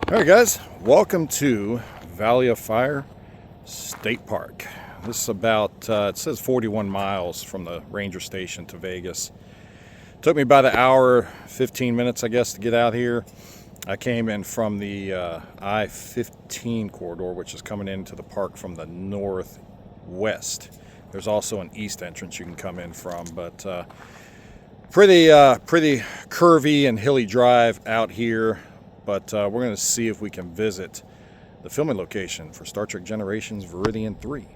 Alright guys, welcome to Valley of Fire State Park. This is about, it says 41 miles from the ranger station to Vegas. Took me about an hour, 15 minutes I guess to get out here. I came in from the I-15 corridor, which is coming into the park from the northwest. There's also an east entrance you can come in from, but pretty curvy and hilly drive out here. But we're going to see if we can visit the filming location for Star Trek Generations Veridian 3.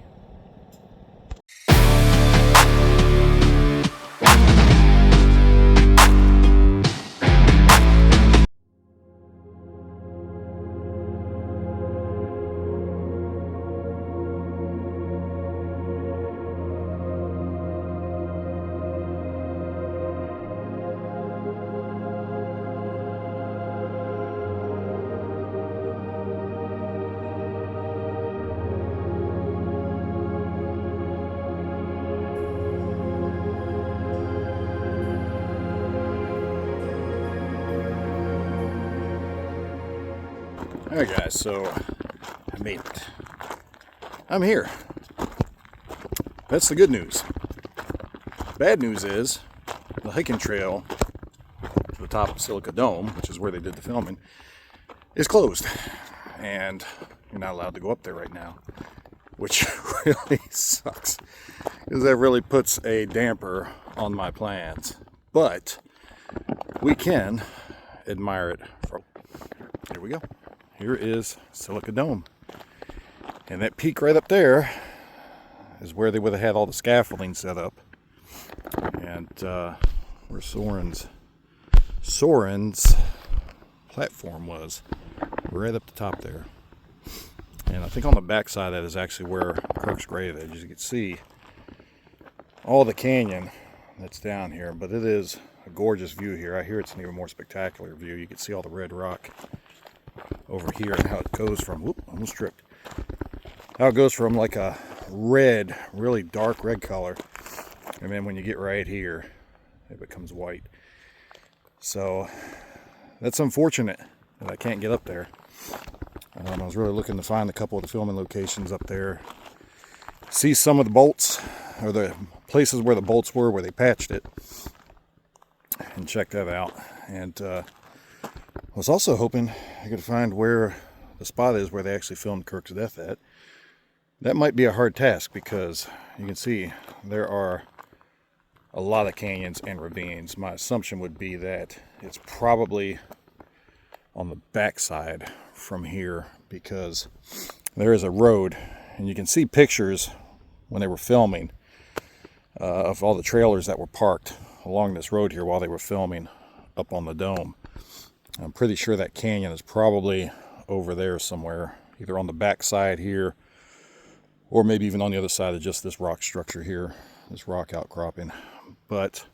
Alright guys, so I made it. I'm here. That's the good news. Bad news is the hiking trail to the top of Silica Dome, which is where they did the filming, is closed. And you're not allowed to go up there right now, which really sucks, because that really puts a damper on my plans. But we can admire it from... Here we go. Here is Silica Dome. And that peak right up there is where they would have had all the scaffolding set up. And where Soren's platform was, right up the top there. And I think on the back side of that is actually where Kirk's grave is. As you can see, all the canyon that's down here. But it is a gorgeous view here. I hear it's an even more spectacular view. You can see all the red rock over here and how it goes from, whoop, almost tripped. How it goes from like a red, really dark red color, and then when you get right here, it becomes white. So that's unfortunate that I can't get up there. I was really looking to find a couple of the filming locations up there, see some of the bolts, or the places where the bolts were, where they patched it, and check that out. And I was also hoping I could find where the spot is where they actually filmed Kirk's death at. That might be a hard task, because you can see there are a lot of canyons and ravines. My assumption would be that it's probably on the backside from here, because there is a road, and you can see pictures when they were filming of all the trailers that were parked along this road here while they were filming up on the dome. I'm pretty sure that canyon is probably over there somewhere, either on the back side here, or maybe even on the other side of just this rock structure here, this rock outcropping. But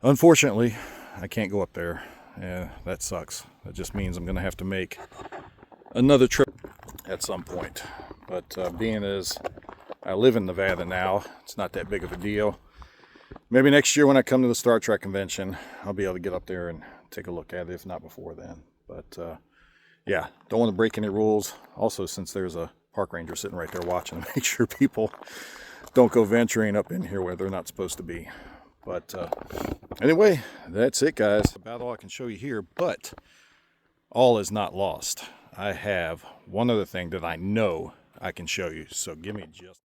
unfortunately, I can't go up there, and that sucks. That just means I'm going to have to make another trip at some point. But being as I live in Nevada now, it's not that big of a deal. Maybe next year when I come to the Star Trek convention, I'll be able to get up there and take a look at it, if not before then. But yeah, don't want to break any rules. Also, since there's a park ranger sitting right there watching to make sure people don't go venturing up in here where they're not supposed to be. But anyway, that's it guys. About all I can show you here, but all is not lost. I have one other thing that I know I can show you, so give me just...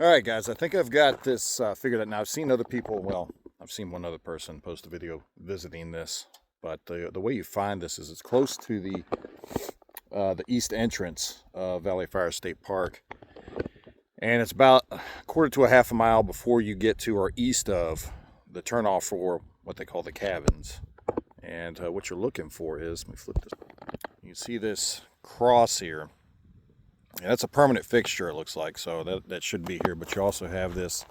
Alright guys, I think I've got this figured out now. I've seen other people, well, I've seen one other person post a video visiting this, but the way you find this is it's close to the east entrance of Valley Fire State Park. And it's about a quarter to a half a mile before you get to or east of the turnoff for what they call the cabins. And what you're looking for is, let me flip this. You see this cross here. And that's a permanent fixture, it looks like, so that should be here. But you also have this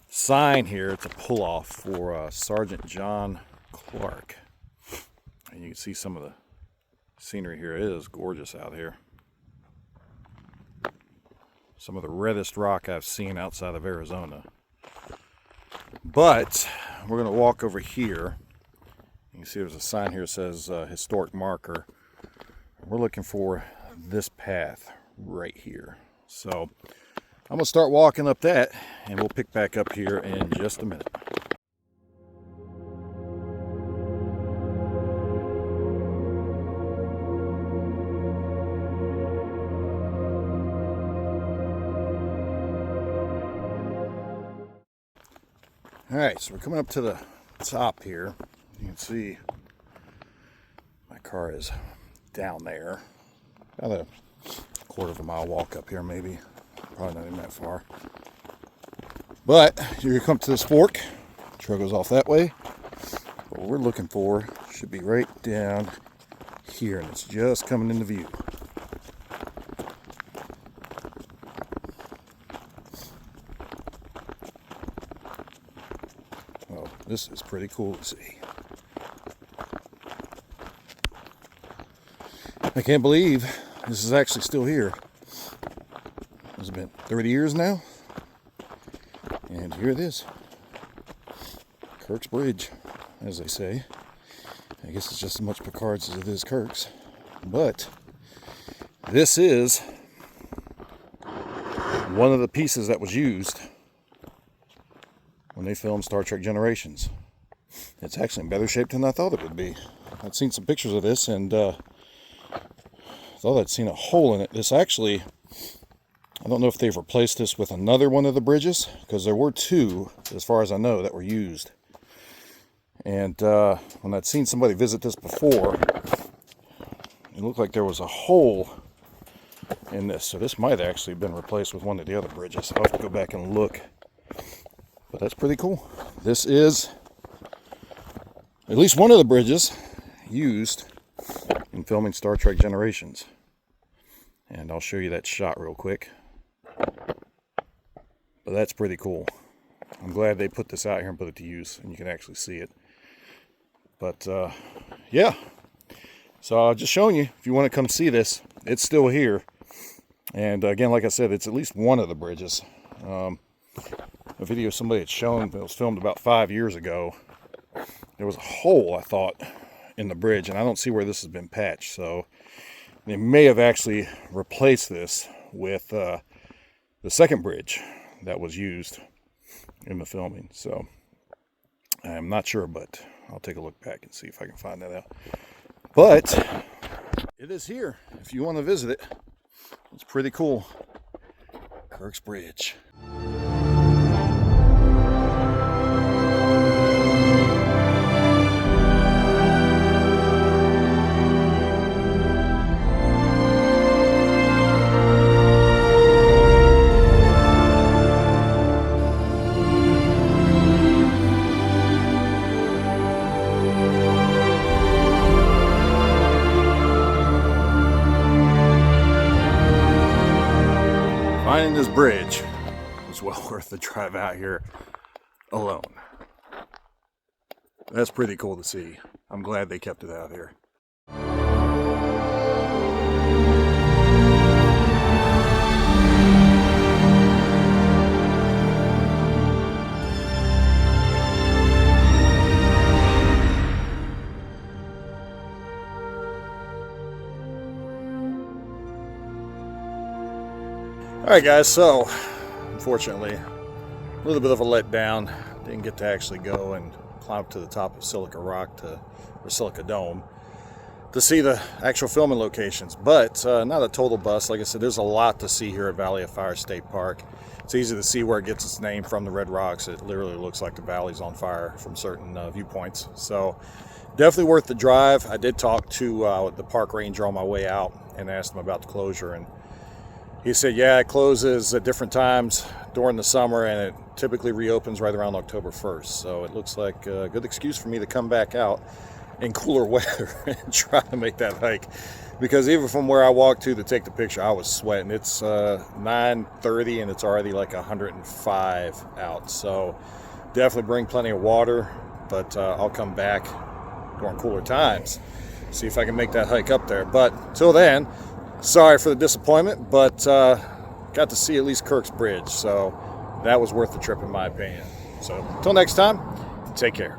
sign here. It's a pull-off for Sergeant John Clark. And you can see some of the scenery here. It is gorgeous out here. Some of the reddest rock I've seen outside of Arizona. But we're going to walk over here. You can see there's a sign here that says historic marker. We're looking for this path right here. So I'm going to start walking up that, and we'll pick back up here in just a minute. Alright, so we're coming up to the top here. You can see my car is down there. About a quarter of a mile walk up here, maybe. Probably not even that far. But you're going to come to this fork. Trail goes off that way. What we're looking for should be right down here, and it's just coming into view. Oh, this is pretty cool to see. I can't believe this is actually still here. It's been 30 years now. And here it is. Kirk's Bridge, as they say. I guess it's just as much Picard's as it is Kirk's. But this is one of the pieces that was used when they filmed Star Trek Generations. It's actually in better shape than I thought it would be. I'd seen some pictures of this and thought I'd seen a hole in it. This actually, I don't know if they've replaced this with another one of the bridges, because there were two, as far as I know, that were used. And when I'd seen somebody visit this before, it looked like there was a hole in this. So this might actually have been replaced with one of the other bridges. I'll have to go back and look. But that's pretty cool. This is at least one of the bridges used in filming Star Trek Generations. And I'll show you that shot real quick. But that's pretty cool. I'm glad they put this out here and put it to use, and you can actually see it. But yeah, so I'll just showing you, if you want to come see this, it's still here. And again, like I said, it's at least one of the bridges. A video somebody had shown that was filmed about 5 years ago. There was a hole, I thought, in the bridge, and I don't see where this has been patched. So they may have actually replaced this with the second bridge that was used in the filming. So I'm not sure, but I'll take a look back and see if I can find that out. But it is here if you want to visit it. It's pretty cool. Kirk's Bridge. Finding this bridge was well worth the drive out here alone. That's pretty cool to see. I'm glad they kept it out here. Alright guys, so unfortunately a little bit of a letdown. Didn't get to actually go and climb up to the top of Silica Dome to see the actual filming locations, but not a total bust. Like I said, there's a lot to see here at Valley of Fire State Park. It's easy to see where it gets its name from, the red rocks. It literally looks like the valley's on fire from certain viewpoints. So definitely worth the drive. I did talk to the park ranger on my way out and asked him about the closure, and he said, yeah, it closes at different times during the summer, and it typically reopens right around October 1st. So it looks like a good excuse for me to come back out in cooler weather and try to make that hike. Because even from where I walked to take the picture, I was sweating. It's 9:30 and it's already like 105 out. So definitely bring plenty of water, but I'll come back during cooler times, see if I can make that hike up there. But till then, sorry for the disappointment, but got to see at least Kirk's Bridge, so that was worth the trip in my opinion. So until next time, take care.